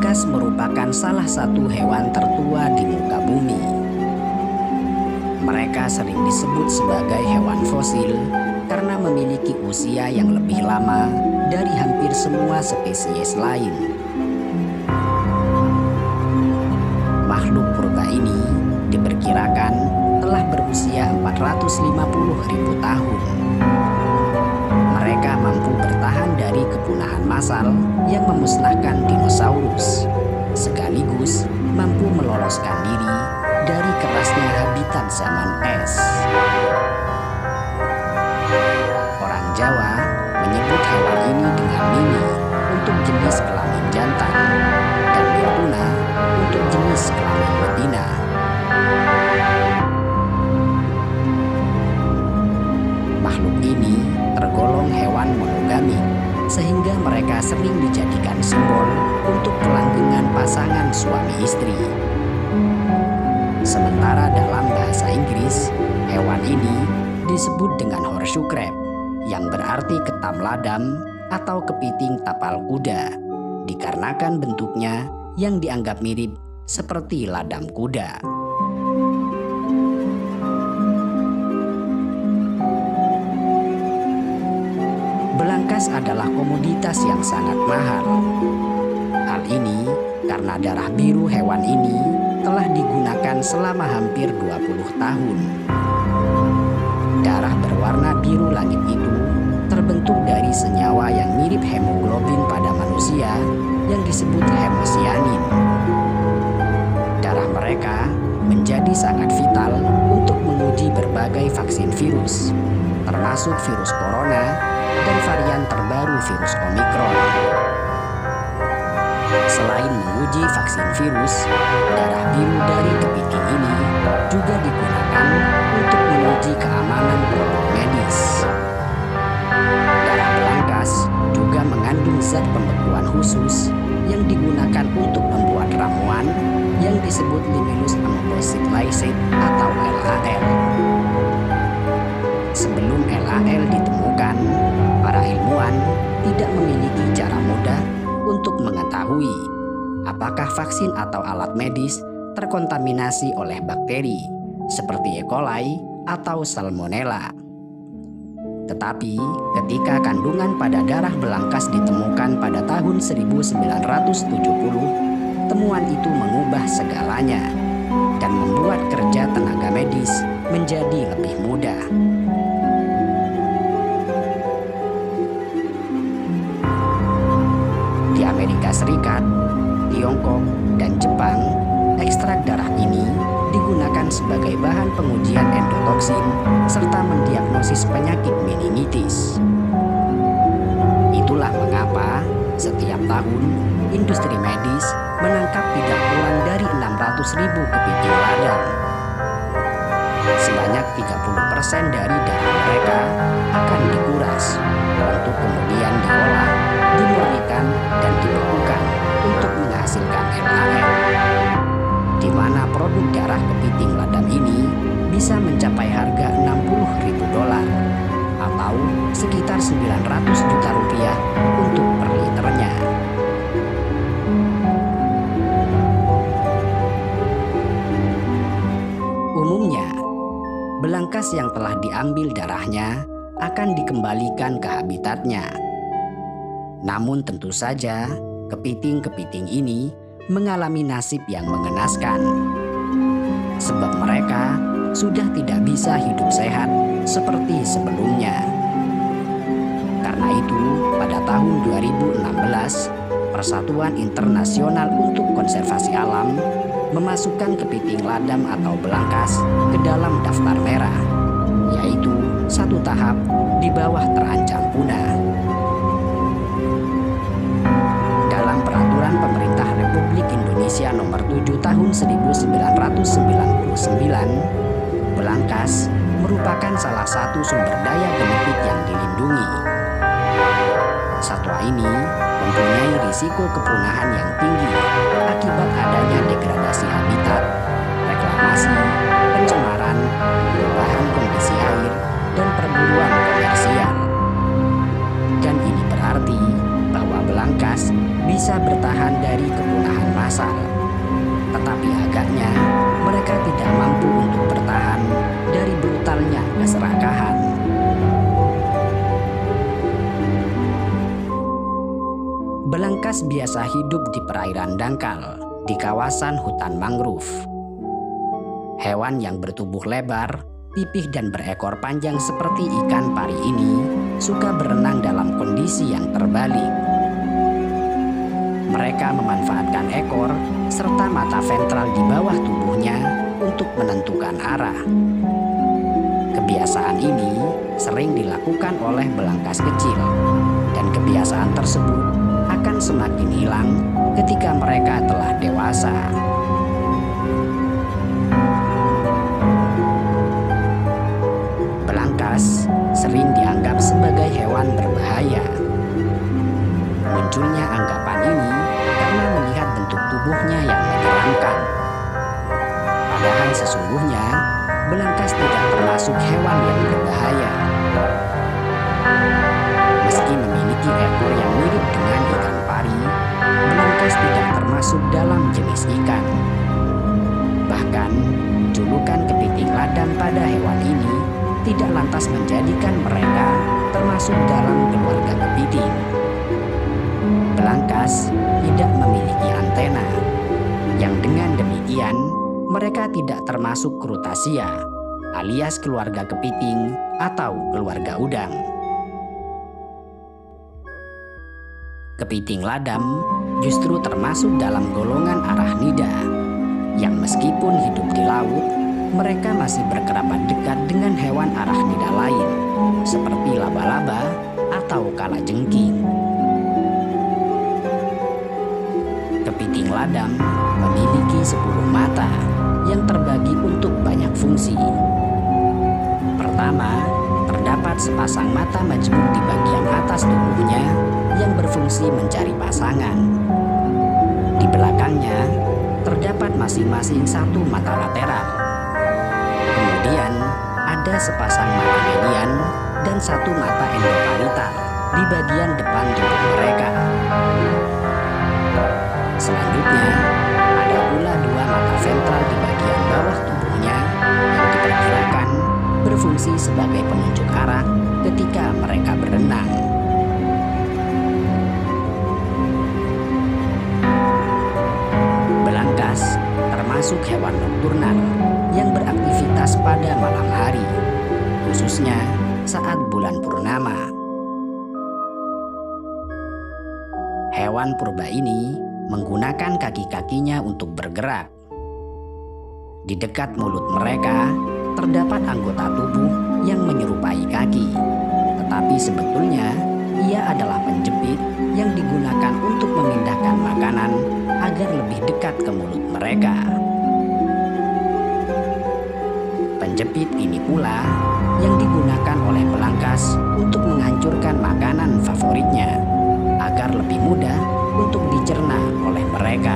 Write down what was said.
Belangkas merupakan salah satu hewan tertua di muka bumi. Mereka sering disebut sebagai hewan fosil karena memiliki usia yang lebih lama dari hampir semua spesies lain. Makhluk purba ini diperkirakan telah berusia 450.000 tahun. Mereka mampu bertahan dari kepunahan massal yang memusnahkan dinosaurus, sekaligus mampu meloloskan diri dari kerasnya habitat zaman es. Orang Jawa menyebut hewan ini dengan mini untuk jenis kelamin jantan dan mirpuna untuk jenis kelamin betina. Makhluk ini tergolong hewan monogamik, sehingga mereka sering dijadikan simbol untuk kelanggengan pasangan suami istri. Sementara dalam bahasa Inggris, hewan ini disebut dengan horseshoe crab, yang berarti ketam ladam atau kepiting tapal kuda, dikarenakan bentuknya yang dianggap mirip seperti ladam kuda. Belangkas adalah komoditas yang sangat mahal. Hal ini karena darah biru hewan ini telah digunakan selama hampir 20 tahun. Darah berwarna biru langit itu terbentuk dari senyawa yang mirip hemoglobin pada manusia yang disebut hemosianin. Darah mereka menjadi sangat vital untuk menguji berbagai vaksin virus, termasuk virus corona dan varian terbaru virus Omikron. Selain menguji vaksin virus, darah biru dari kepiting ini juga digunakan untuk menguji keamanan produk medis. Darah belangkas juga mengandung zat pembekuan khusus yang digunakan untuk membuat ramuan yang disebut limulus ameboxid lysate atau LAL. Sebelum LAL ditemukan, para ilmuwan tidak memiliki cara mudah untuk mengetahui apakah vaksin atau alat medis terkontaminasi oleh bakteri seperti E. coli atau Salmonella. Tetapi ketika kandungan pada darah belangkas ditemukan pada tahun 1970, temuan itu mengubah segalanya dan membuat kerja tenaga medis menjadi lebih mudah. Di Amerika Serikat, Tiongkok, dan Jepang, ekstrak darah ini digunakan sebagai bahan pengujian endotoksin serta mendiagnosis penyakit meningitis. Itulah mengapa setiap tahun industri medis menangkap tidak kurang dari 600.000 kepiting ladang. Sebanyak 30% dari darah mereka akan dikuras untuk kemudian diolah, dimurnikan, dan dibekukan untuk menghasilkan LAL, di mana produk darah kepiting ladam ini bisa mencapai harga $60.000 atau sekitar 900 juta rupiah untuk per liternya. Umumnya, belangkas yang telah diambil darahnya akan dikembalikan ke habitatnya. Namun tentu saja, kepiting-kepiting ini mengalami nasib yang mengenaskan. Sebab mereka sudah tidak bisa hidup sehat seperti sebelumnya. Karena itu, pada tahun 2016, Persatuan Internasional untuk Konservasi Alam memasukkan kepiting ladam atau belangkas ke dalam daftar merah, yaitu satu tahap di bawah terancam punah. Dalam Peraturan Pemerintah Republik Indonesia Nomor 7 Tahun 1999, belangkas merupakan salah satu sumber daya genetik yang dilindungi. Satwa ini mempunyai risiko kepunahan yang tinggi akibat adanya degradasi habitat, reklamasi, pencemaran, perubahan kondisi air, dan perburuan komersial. Dan ini berarti bahwa belangkas bisa bertahan dari kepunahan massal. Tetapi agaknya mereka tidak mampu untuk bertahan dari brutalnya keserakahan. Belangkas biasa hidup di perairan dangkal di kawasan hutan mangrove. Hewan yang bertubuh lebar, pipih dan berekor panjang seperti ikan pari ini suka berenang dalam kondisi yang terbalik. Mereka memanfaatkan ekor serta mata ventral di bawah tubuhnya untuk menentukan arah. Kebiasaan ini sering dilakukan oleh belangkas kecil, dan kebiasaan tersebut akan semakin hilang ketika mereka telah dewasa. Belangkas sering dianggap sebagai hewan berbahaya. Munculnya anggapan ini karena melihat bentuk tubuhnya yang menyeramkan. Padahal sesungguhnya belangkas tidak termasuk hewan yang berbahaya. Meski memiliki ekor yang mirip dengan ikan pari, belangkas tidak termasuk dalam jenis ikan. Bahkan, julukan kepiting ladang pada hewan ini tidak lantas menjadikan mereka termasuk dalam keluarga kepiting. Belangkas tidak memiliki antena, yang dengan demikian mereka tidak termasuk Crustacea, alias keluarga kepiting atau keluarga udang. Kepiting ladam justru termasuk dalam golongan arachnida, yang meskipun hidup di laut, mereka masih berkerabat dekat dengan hewan arachnida lain, seperti laba-laba atau kalajengking. Kepiting ladam memiliki 10 mata yang terbagi untuk banyak fungsi. Pertama, terdapat sepasang mata majemuk di bagian atas tubuhnya yang berfungsi mencari pasangan. Di belakangnya, terdapat masing-masing satu mata lateral. Kemudian, ada sepasang mata median dan satu mata endoparital di bagian depan tubuh mereka. Selanjutnya, ada pula 2 mata ventral di bagian bawah tubuhnya yang diperkirakan berfungsi sebagai penunjuk arah ketika mereka berenang. Belangkas termasuk hewan nokturnal yang beraktivitas pada malam hari, khususnya saat bulan purnama. Hewan purba ini menggunakan kaki-kakinya untuk bergerak. Di dekat mulut mereka terdapat anggota tubuh yang menyerupai kaki, tetapi sebetulnya ia adalah penjepit yang digunakan untuk memindahkan makanan agar lebih dekat ke mulut mereka. Penjepit ini pula yang digunakan oleh belangkas untuk menghancurkan makanan favoritnya agar lebih mudah untuk dicerna oleh mereka.